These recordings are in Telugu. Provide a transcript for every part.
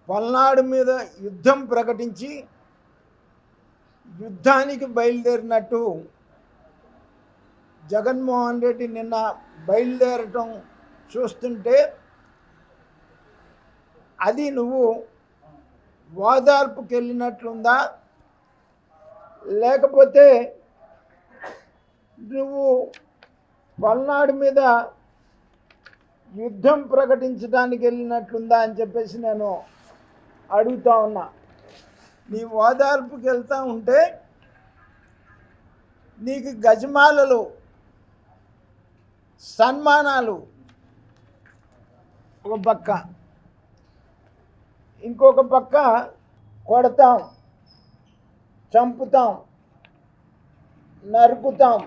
పల్నాడు మీద యుద్ధం ప్రకటించి యుద్ధానికి బయలుదేరినట్టు జగన్మోహన్ రెడ్డి నిన్న బయలుదేరటం చూస్తుంటే అది నువ్వు ఓదార్పుకి వెళ్ళినట్లుందా, లేకపోతే నువ్వు పల్నాడు మీద యుద్ధం ప్రకటించడానికి వెళ్ళినట్లుందా అని చెప్పేసి నేను అడుగుతా ఉన్నా. నీ ఓదార్పుకి వెళ్తూ ఉంటే నీకు గజమాలలు, సన్మానాలు ఒక పక్క, ఇంకొక పక్క కొడతాం, చంపుతాం, నరుకుతాం,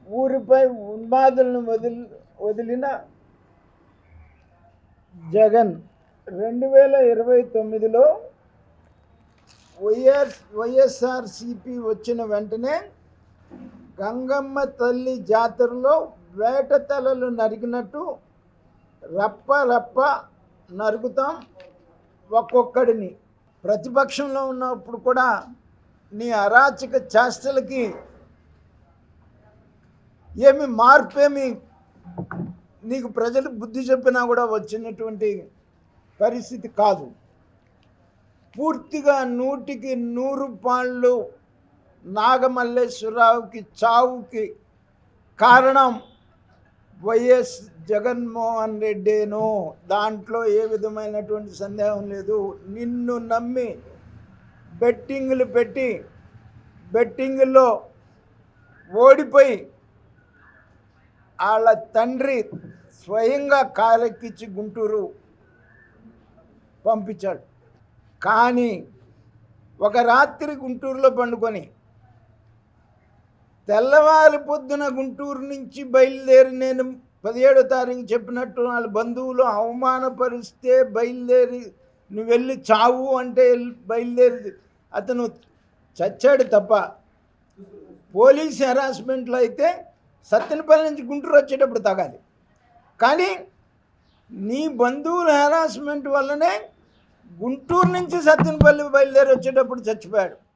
ఊరిపై ఉన్మాదులను వదిలిన జగన్ 2029లో వైఎస్ఆర్సీపీ వచ్చిన వెంటనే గంగమ్మ తల్లి జాతరలో వేట తలలు నరికినట్టు రప్ప రప్ప నరుకుతాం ఒక్కొక్కడిని. ప్రతిపక్షంలో ఉన్నప్పుడు కూడా నీ అరాచక చేష్టలకి ఏమి మార్పేమి నీకు ప్రజలు బుద్ధి చెప్పినా కూడా వచ్చినటువంటి పరిస్థితి కాదు. పూర్తిగా 100కి 100 పాళ్ళు నాగమల్లేశ్వరరావుకి చావుకి కారణం వైఎస్ జగన్మోహన్ రెడ్డేనో, దాంట్లో ఏ విధమైనటువంటి సందేహం లేదు. నిన్ను నమ్మి బెట్టింగులు పెట్టి బెట్టింగుల్లో ఓడిపోయి వాళ్ళ తండ్రి స్వయంగా కారెక్కించి గుంటూరు పంపించాడు. కానీ ఒక రాత్రి గుంటూరులో పండుకొని తెల్లవారి పొద్దున గుంటూరు నుంచి బయలుదేరి, నేను 17వ తారీఖు చెప్పినట్టు వాళ్ళ బంధువులు అవమానపరిస్తే బయలుదేరి నువ్వు వెళ్ళి చావు అంటే బయలుదేరి అతను చచ్చాడు తప్ప, పోలీస్ హెరాస్మెంట్లో అయితే సత్తెనపల్లి నుంచి గుంటూరు వచ్చేటప్పుడు తగాలి. కానీ నీ బంధువుల హెరాస్మెంట్ వల్లనే గుంటూరు నుంచి సత్తెనపల్లి బయలుదేరి వచ్చేటప్పుడు చచ్చిపోయాడు.